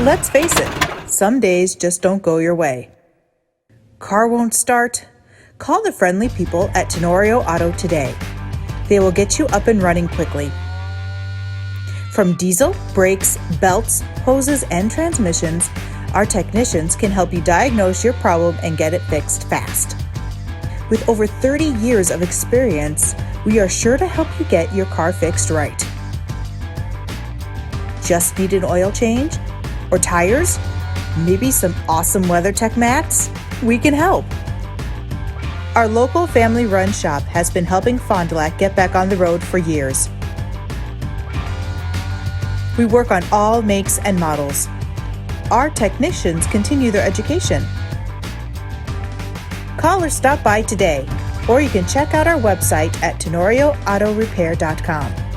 Let's face it, some days just don't go your way. Car won't start? Call the friendly people at Tenorio Auto today. They will get you up and running quickly. From diesel, brakes, belts, hoses, and transmissions, our technicians can help you diagnose your problem and get it fixed fast. With over 30 years of experience, we are sure to help you get your car fixed right. Just need an oil change? Or tires? Maybe some awesome WeatherTech mats? We can help. Our local family-run shop has been helping Fond du Lac get back on the road for years. We work on all makes and models. Our technicians continue their education. Call or stop by today, or you can check out our website at tenorioautorepair.com.